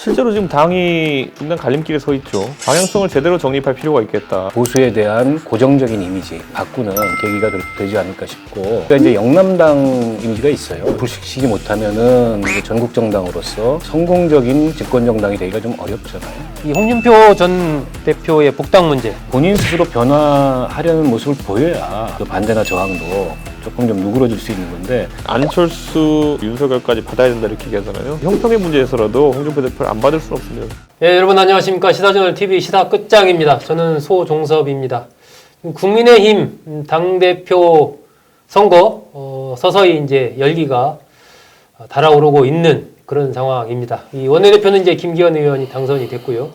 실제로 지금 당이 중간 갈림길에 서 있죠. 방향성을 제대로 정립할 필요가 있겠다. 보수에 대한 고정적인 이미지 바꾸는 계기가 되지 않을까 싶고, 그러니까 이제 영남당 이미지가 있어요. 불식시키지 못하면은 이제 전국 정당으로서 성공적인 집권 정당이 되기가 좀 어렵잖아요. 이 홍준표 전 대표의 복당 문제. 본인 스스로 변화하려는 모습을 보여야 그 반대나 저항도 조금 좀 누그러질 수 있는 건데, 안철수, 윤석열까지 받아야 된다 이렇게 얘기하잖아요. 형평의 문제에서라도 홍준표 대표를 안 받을 수는 없습니다. 예, 여러분 안녕하십니까. 시사저널TV 시사 끝장입니다. 저는 소종섭입니다. 국민의힘 당대표 선거 서서히 이제 열기가 달아오르고 있는 그런 상황입니다. 이 원내대표는 이제 김기현 의원이 당선이 됐고요.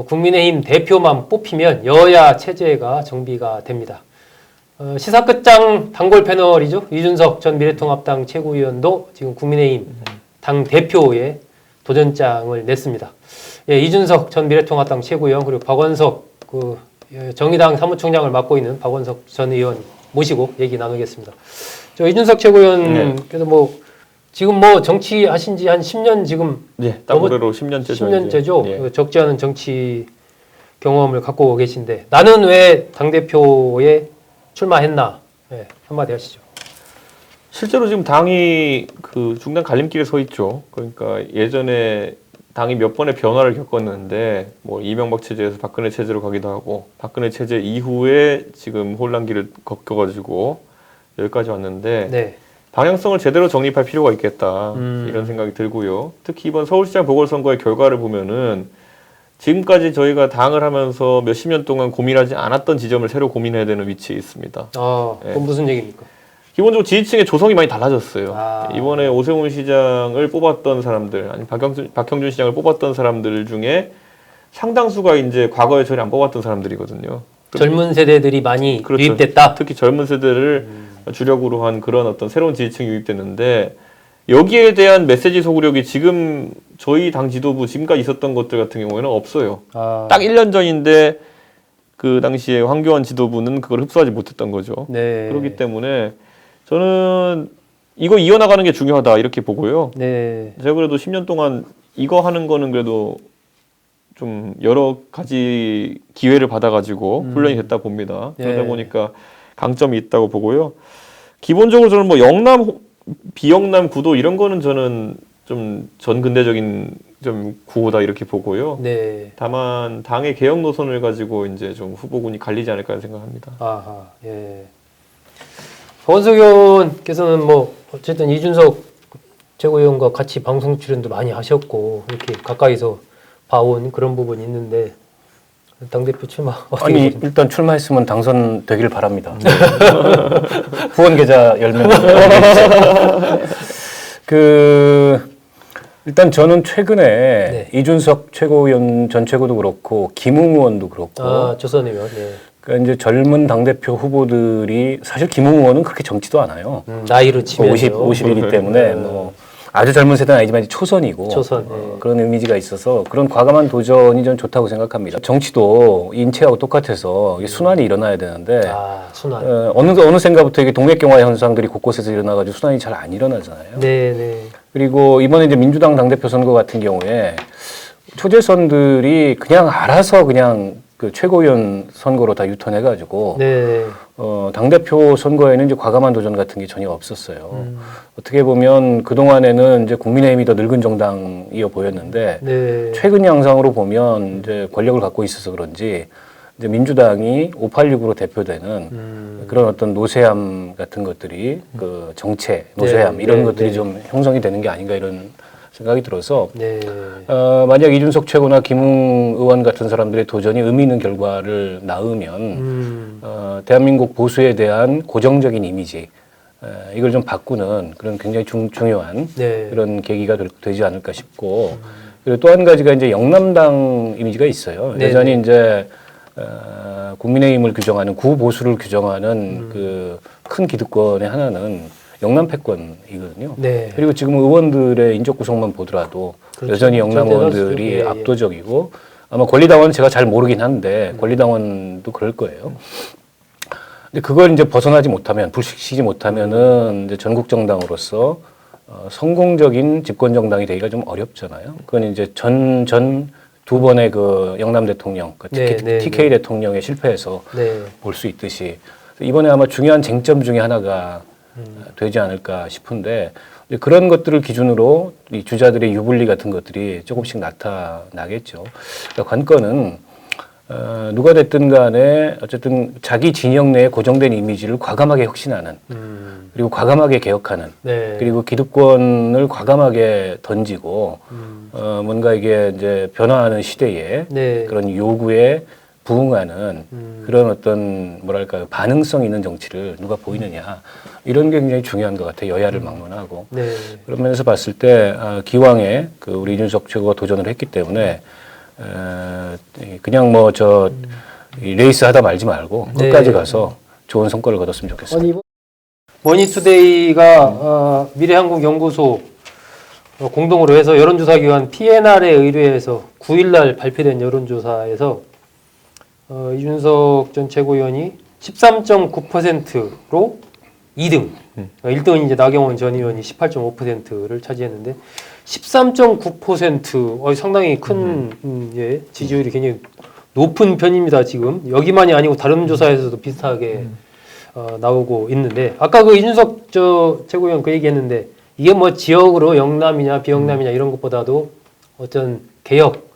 국민의힘 대표만 뽑히면 여야 체제가 정비가 됩니다. 시사 끝장 단골 패널이죠. 이준석 전 미래통합당 최고위원도 지금 국민의힘 당 대표에 도전장을 냈습니다. 예, 이준석 전 미래통합당 최고위원 그리고 박원석 정의당 사무총장을 맡고 있는 박원석 전 의원 모시고 얘기 나누겠습니다. 저 이준석 최고위원께서 지금 정치하신 지 한 10년 지금 따구레로 10년째죠. 10년째죠. 예. 적지 않은 정치 경험을 갖고 계신데 나는 왜 당대표에 출마했나? 네, 한마디 하시죠. 실제로 지금 당이 그 중간 갈림길에 서 있죠. 그러니까 예전에 당이 몇 번의 변화를 겪었는데 이명박 체제에서 박근혜 체제로 가기도 하고 박근혜 체제 이후에 지금 혼란기를 겪어가지고 여기까지 왔는데 네. 방향성을 제대로 정립할 필요가 있겠다 이런 생각이 들고요. 특히 이번 서울시장 보궐선거의 결과를 보면은 지금까지 저희가 당을 하면서 몇십 년 동안 고민하지 않았던 지점을 새로 고민해야 되는 위치에 있습니다. 그건 무슨 얘기입니까? 기본적으로 지지층의 조성이 많이 달라졌어요. 아. 이번에 오세훈 시장을 뽑았던 사람들, 아니 박형준 시장을 뽑았던 사람들 중에 상당수가 이제 과거에 전혀 안 뽑았던 사람들이거든요. 젊은 세대들이 많이 그렇죠. 유입됐다. 특히 젊은 세대를 주력으로 한 그런 어떤 새로운 지지층이 유입됐는데 여기에 대한 메시지 소구력이 지금 저희 당 지도부 지금까지 있었던 것들 같은 경우에는 없어요. 딱 1년 전인데 그 당시에 황교안 지도부는 그걸 흡수하지 못했던 거죠. 네. 그렇기 때문에 저는 이거 이어나가는 게 중요하다 이렇게 보고요. 네. 제가 그래도 10년 동안 이거 하는 거는 그래도 좀 여러 가지 기회를 받아가지고 훈련이 됐다 봅니다. 그러다 네. 보니까 강점이 있다고 보고요. 기본적으로 저는 영남, 비영남 구도 이런 거는 저는 좀 전근대적인 좀 구호다 이렇게 보고요. 네. 다만 당의 개혁 노선을 가지고 이제 좀 후보군이 갈리지 않을까 생각합니다. 아하. 예. 박원석 의원께서는 어쨌든 이준석 최고위원과 같이 방송 출연도 많이 하셨고 이렇게 가까이서 봐온 그런 부분이 있는데 당대표 출마 어떻게 아니 보십니까? 일단 출마했으면 당선되길 바랍니다. 후원 계좌 10명. 일단 저는 최근에 이준석 최고위원 전 최고도 그렇고 김웅 의원도 그렇고 조선 의원. 네. 그러니까 이제 젊은 당대표 후보들이 사실 김웅 의원은 그렇게 젊지도 않아요. 나이로 치면 50이기 때문에 아주 젊은 세대는 아니지만 이제 초선이고 초선, 그런 이미지가 있어서 그런 과감한 도전이 좀 좋다고 생각합니다. 정치도 인체하고 똑같아서 이게 순환이 일어나야 되는데 순환. 어느샌가부터 이게 동맥경화 현상들이 곳곳에서 일어나가지고 순환이 잘 안 일어나잖아요. 네. 그리고 이번에 이제 민주당 당대표 선거 같은 경우에 초재선들이 그냥 알아서 그냥 그 최고위원 선거로 다 유턴해가지고 네. 당대표 선거에는 이제 과감한 도전 같은 게 전혀 없었어요. 어떻게 보면 그동안에는 이제 국민의힘이 더 늙은 정당이어 보였는데 네. 최근 양상으로 보면 이제 권력을 갖고 있어서 그런지 이제 민주당이 586으로 대표되는 그런 어떤 노쇠함 같은 것들이 그 정체, 노쇠함 이런 것들이 좀 형성이 되는 게 아닌가 이런 생각이 들어서 만약 이준석 최고나 김웅 의원 같은 사람들의 도전이 의미 있는 결과를 낳으면 대한민국 보수에 대한 고정적인 이미지 이걸 좀 바꾸는 그런 굉장히 중요한 그런 계기가 되지 않을까 싶고 그리고 또 한 가지가 이제 영남당 이미지가 있어요. 여전히 이제 국민의힘을 규정하는 구보수를 규정하는 그 큰 기득권의 하나는 영남 패권이거든요. 그리고 지금 의원들의 인적 구성만 보더라도 여전히 영남 의원들이 압도적이고 아마 권리당원은 제가 잘 모르긴 한데 권리당원도 그럴 거예요. 근데 그걸 이제 벗어나지 못하면 불식시키지 못하면은 이제 전국 정당으로서 성공적인 집권 정당이 되기가 좀 어렵잖아요. 그건 이제 전 두 번의 그 영남 대통령, 그 네, 네, TK 네. 대통령의 실패에서 네. 볼 수 있듯이 이번에 아마 중요한 쟁점 중에 하나가 되지 않을까 싶은데 이제 그런 것들을 기준으로 이 주자들의 유불리 같은 것들이 조금씩 나타나겠죠. 그러니까 관건은 누가 됐든 간에 어쨌든 자기 진영 내에 고정된 이미지를 과감하게 혁신하는 그리고 과감하게 개혁하는 네. 그리고 기득권을 과감하게 던지고 뭔가 이게 이제 변화하는 시대에 네. 그런 요구에 부응하는 그런 어떤 뭐랄까요 반응성 있는 정치를 누가 보이느냐 이런 게 굉장히 중요한 것 같아요. 여야를 막론하고 네. 그런 면에서 봤을 때 기왕에 그 우리 이준석 최고가 도전을 했기 때문에 그냥 뭐 저 레이스 하다 말지 말고 네. 끝까지 가서 좋은 성과를 거뒀으면 좋겠습니다. 머니투데이가 미래한국연구소 공동으로 해서 여론조사기관 PNR에 의뢰해서 9일날 발표된 여론조사에서 이준석 전 최고위원이 13.9%로 2등. 1등은 이제 나경원 전 의원이 18.5%를 차지했는데 13.9% 상당히 큰 예, 지지율이 굉장히 높은 편입니다. 지금 여기만이 아니고 다른 조사에서도 비슷하게 나오고 있는데 아까 그 이준석 최고위원 그 얘기했는데 이게 뭐 지역으로 영남이냐 비영남이냐 이런 것보다도 어떤 개혁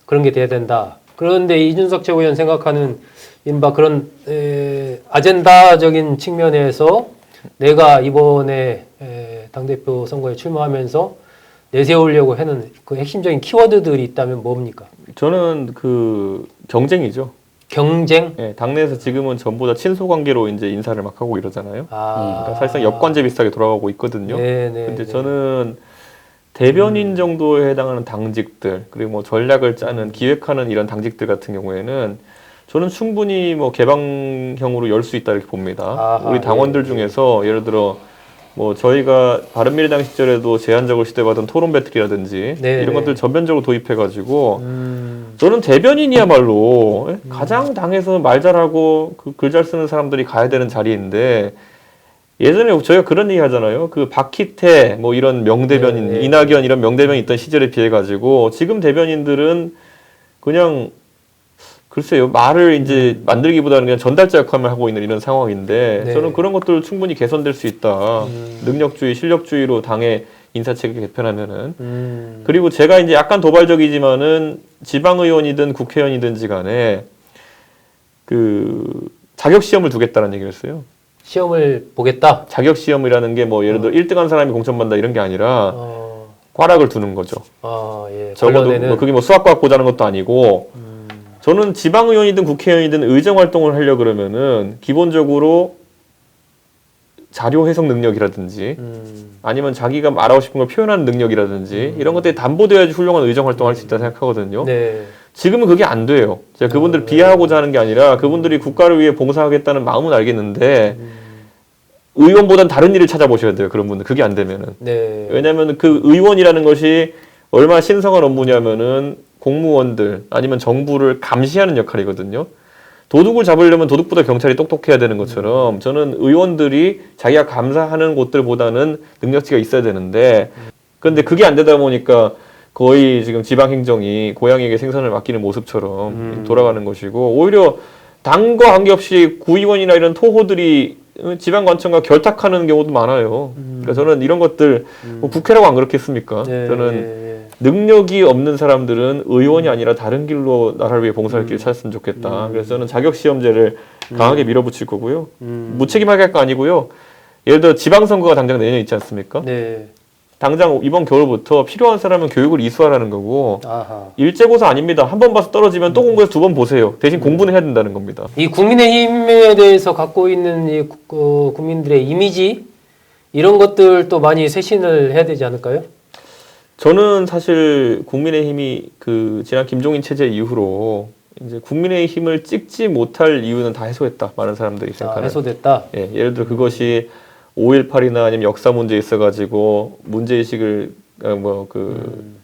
그런 게 돼야 된다. 그런데 이준석 최고위원 생각하는 이른바 그런 아젠다적인 측면에서 내가 이번에 당대표 선거에 출마하면서 내세우려고 하는 그 핵심적인 키워드들이 있다면 뭡니까? 저는 그 경쟁이죠. 경쟁? 예, 당내에서 지금은 전부 다 친소 관계로 이제 인사를 막 하고 이러잖아요. 그러니까 사실상 역관제 비슷하게 돌아가고 있거든요. 네네. 근데 저는 대변인 정도에 해당하는 당직들 그리고 뭐 전략을 짜는 기획하는 이런 당직들 같은 경우에는 저는 충분히 뭐 개방형으로 열 수 있다 이렇게 봅니다. 아하, 우리 당원들 예, 중에서 예를 들어 뭐 저희가 바른미래당 시절에도 제한적으로 시도해봤던 토론 배틀이라든지 네, 이런 네. 것들 전면적으로 도입해가지고 저는 대변인이야말로 가장 당에서 말 잘하고 그 글 잘 쓰는 사람들이 가야 되는 자리인데 예전에 저희가 그런 얘기 하잖아요. 그 박희태 뭐 이런 명대변인, 네, 네. 이낙연 이런 명대변인 있던 시절에 비해 가지고 지금 대변인들은 그냥 글쎄요 말을 이제 만들기보다는 그냥 전달자 역할만 하고 있는 이런 상황인데 네. 저는 그런 것들 충분히 개선될 수 있다. 능력주의, 실력주의로 당의 인사체계 개편하면은 그리고 제가 이제 약간 도발적이지만은 지방의원이든 국회의원이든지 간에 그 자격 시험을 두겠다는 얘기를 했어요. 시험을 보겠다. 자격 시험이라는 게 뭐 예를 들어 1등한 사람이 공천받는다 이런 게 아니라 어, 과락을 두는 거죠. 예. 적어도 관련해는 뭐 그게 뭐 수학과학 보자는 것도 아니고 저는 지방의원이든 국회의원이든 의정 활동을 하려 그러면은 기본적으로 자료 해석 능력이라든지 아니면 자기가 말하고 싶은 걸 표현하는 능력이라든지 이런 것들이 담보돼야지 훌륭한 의정 활동을 할 수 있다 생각하거든요. 네. 지금은 그게 안 돼요. 제가 그분들을 비하하고자 하는 게 아니라 그분들이 국가를 위해 봉사하겠다는 마음은 알겠는데 의원보단 다른 일을 찾아보셔야 돼요. 그런 분들 그게 안 되면은. 네. 왜냐하면 그 의원이라는 것이 얼마나 신성한 업무냐면은 공무원들 아니면 정부를 감시하는 역할이거든요. 도둑을 잡으려면 도둑보다 경찰이 똑똑해야 되는 것처럼 저는 의원들이 자기가 감사하는 곳들보다는 능력치가 있어야 되는데 그런데 그게 안 되다 보니까 거의 지금 지방행정이 고양이에게 생선을 맡기는 모습처럼 돌아가는 것이고 오히려 당과 관계없이 구의원이나 이런 토호들이 지방관청과 결탁하는 경우도 많아요. 그러니까 저는 이런 것들 뭐 국회라고 안 그렇겠습니까? 네, 저는 네, 능력이 없는 사람들은 의원이 아니라 다른 길로 나라를 위해 봉사할 길을 찾았으면 좋겠다. 그래서 저는 자격시험제를 강하게 밀어붙일 거고요. 무책임하게 할 거 아니고요. 예를 들어 지방선거가 당장 내년에 있지 않습니까? 네. 당장 이번 겨울부터 필요한 사람은 교육을 이수하라는 거고 아하. 일제고사 아닙니다. 한 번 봐서 떨어지면 또 공부해서 두 번 보세요. 대신 공부는 해야 된다는 겁니다. 이 국민의힘에 대해서 갖고 있는 이 국민들의 이미지 이런 것들도 많이 쇄신을 해야 되지 않을까요? 저는 사실 국민의힘이 그 지난 김종인 체제 이후로 이제 국민의힘을 찍지 못할 이유는 다 해소했다. 많은 사람들이 생각하는. 해소됐다. 예, 예를 들어 그것이 5.18이나 아니면 역사 문제 있어가지고 문제의식을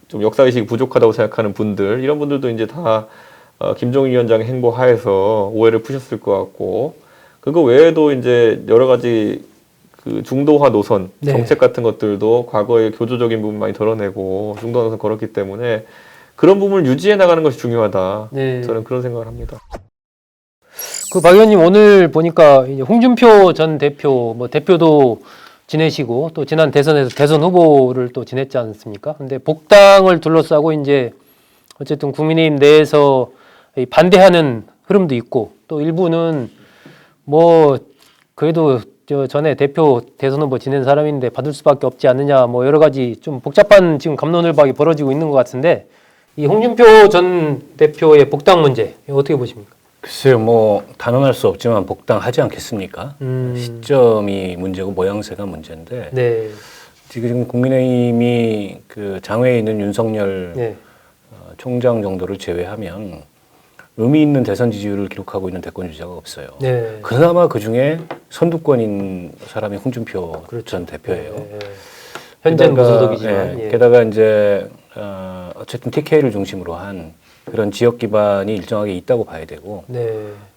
좀 역사의식이 부족하다고 생각하는 분들 이런 분들도 이제 다 김종인 위원장의 행보 하에서 오해를 푸셨을 것 같고 그거 외에도 이제 여러 가지 그 중도화 노선 네. 정책 같은 것들도 과거의 교조적인 부분 많이 덜어내고 중도화 노선 걸었기 때문에 그런 부분을 유지해 나가는 것이 중요하다. 네. 저는 그런 생각을 합니다. 그 박 의원님 오늘 보니까 이제 홍준표 전 대표 뭐 대표도 지내시고 또 지난 대선에서 대선 후보를 또 지냈지 않습니까? 근데 복당을 둘러싸고 이제 어쨌든 국민의힘 내에서 이 반대하는 흐름도 있고 또 일부는 뭐 그래도 저 전에 대표 대선 후보 지낸 사람인데 받을 수밖에 없지 않느냐 뭐 여러 가지 좀 복잡한 지금 갑론을박이 벌어지고 있는 것 같은데 이 홍준표 전 대표의 복당 문제 이거 어떻게 보십니까? 글쎄요, 뭐 단언할 수 없지만 복당하지 않겠습니까? 시점이 문제고 모양새가 문제인데 네. 지금 국민의힘이 그 장외에 있는 윤석열 네. 총장 정도를 제외하면 의미 있는 대선 지지율을 기록하고 있는 대권 주자가 없어요. 네. 그나마 그 중에 선두권인 사람이 홍준표 전 대표예요. 네. 현재는 무소속이지만 예. 게다가 이제 어쨌든 TK를 중심으로 한 그런 지역 기반이 일정하게 있다고 봐야 되고, 네.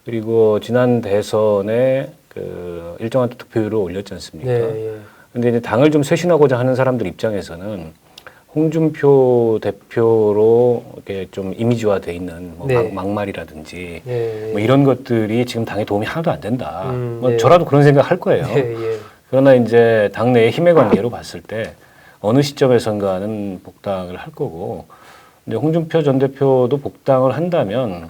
그리고 지난 대선에 그 일정한 득표율을 올렸지 않습니까? 네. 예. 근데 이제 당을 좀 쇄신하고자 하는 사람들 입장에서는 홍준표 대표로 이렇게 좀 이미지화돼 있는 뭐 네. 막말이라든지 네. 뭐 이런 것들이 지금 당에 도움이 하나도 안 된다. 뭐 네. 저라도 그런 생각 할 거예요. 네. 예. 그러나 이제 당내의 힘의 관계로 봤을 때 어느 시점에선가는 복당을 할 거고, 근데 홍준표 전 대표도 복당을 한다면,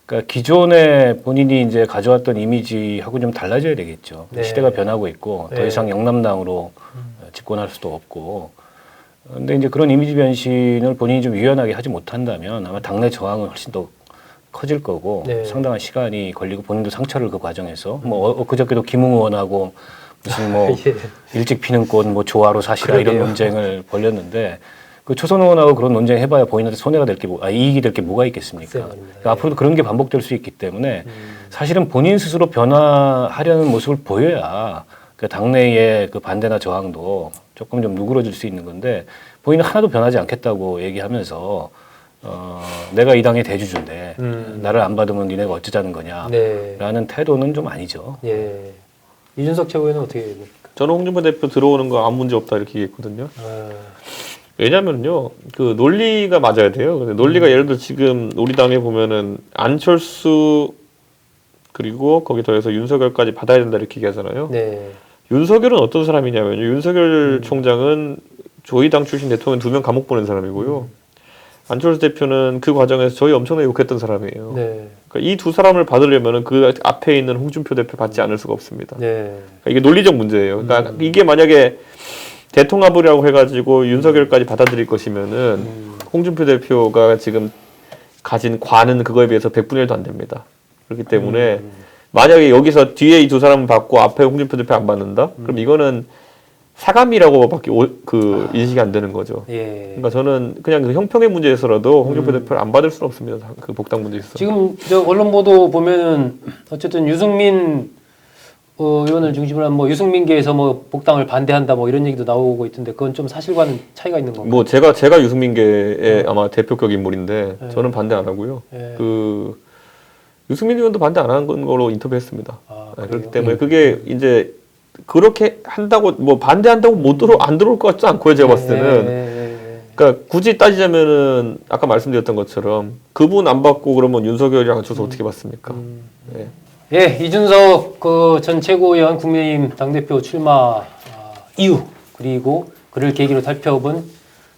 그러니까 기존에 본인이 이제 가져왔던 이미지하고 좀 달라져야 되겠죠. 네. 시대가 변하고 있고 더 네. 이상 영남당으로 집권할 수도 없고. 근데 이제 그런 이미지 변신을 본인이 좀 유연하게 하지 못한다면 아마 당내 저항은 훨씬 더 커질 거고 네. 상당한 시간이 걸리고 본인도 상처를 그 과정에서 뭐 그저께도 김웅 의원하고 무슨 뭐 예. 일찍 피는 꽃 뭐 조화로 사시라 이런 그러게요. 논쟁을 벌였는데 그 초선 의원하고 그런 논쟁 해봐야 본인한테 손해가 될 게 이익이 될 게 뭐가 있겠습니까? 글쎄요, 말입니다. 그러니까 앞으로도 그런 게 반복될 수 있기 때문에 사실은 본인 스스로 변화하려는 모습을 보여야 그 당내의 그 반대나 저항도 조금 좀 누그러질 수 있는 건데 본인은 하나도 변하지 않겠다고 얘기하면서 내가 이 당의 대주주인데 나를 안 받으면 니네가 어쩌자는 거냐라는 네. 태도는 좀 아니죠. 예. 이준석 최고위원은 어떻게 봅니까? 저는 홍준표 대표 들어오는 거 아무 문제 없다 이렇게 얘기했거든요. 왜냐면요, 그 논리가 맞아야 돼요. 근데 논리가 예를 들어 지금 우리 당에 보면은 안철수 그리고 거기 더해서 윤석열까지 받아야 된다 이렇게 얘기하잖아요. 네. 윤석열은 어떤 사람이냐면요. 윤석열 총장은 저희 당 출신 대통령 2명 감옥 보낸 사람이고요. 안철수 대표는 그 과정에서 저희 엄청나게 욕했던 사람이에요. 네. 그러니까 이 두 사람을 받으려면은 그 앞에 있는 홍준표 대표 받지 않을 수가 없습니다. 네. 그러니까 이게 논리적 문제예요. 그러니까 이게 만약에 대통합이라고 해가지고 윤석열까지 받아들일 것이면은 홍준표 대표가 지금 가진 관은 그거에 비해서 100분의 1도 안 됩니다. 그렇기 때문에 만약에 여기서 뒤에 이 두 사람을 받고 앞에 홍준표 대표 안 받는다? 그럼 이거는 사감이라고밖에 인식이 안 되는 거죠. 예. 그러니까 저는 그냥 그 형평의 문제에서라도 홍준표 대표를 안 받을 수는 없습니다. 그 복당 문제에서. 지금 저 언론 보도 보면은 어쨌든 유승민 의원을 중심으로 한 뭐 유승민계에서 뭐 복당을 반대한다 뭐 이런 얘기도 나오고 있던데 그건 좀 사실과는 차이가 있는 건가요? 뭐 제가 유승민계의 아마 대표격 인물인데 저는 반대 안 하고요. 예. 그 유승민 의원도 반대 안 하는 걸로 인터뷰했습니다. 아, 네, 그래요? 그렇기 때문에 그게 이제 그렇게 한다고 뭐 반대한다고 안 들어올 것 같지 않고요. 제가 봤을 때는. 그러니까 굳이 따지자면은 아까 말씀드렸던 것처럼 그분 안 받고 그러면 윤석열이랑 안철수 어떻게 받습니까? 네. 예, 이준석 그 전 최고위원 국민의힘 당대표 출마 이유 그리고 그를 계기로 살펴본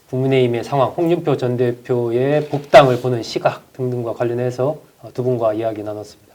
국민의힘의 상황, 홍준표 전 대표의 복당을 보는 시각 등등과 관련해서 두 분과 이야기 나눴습니다.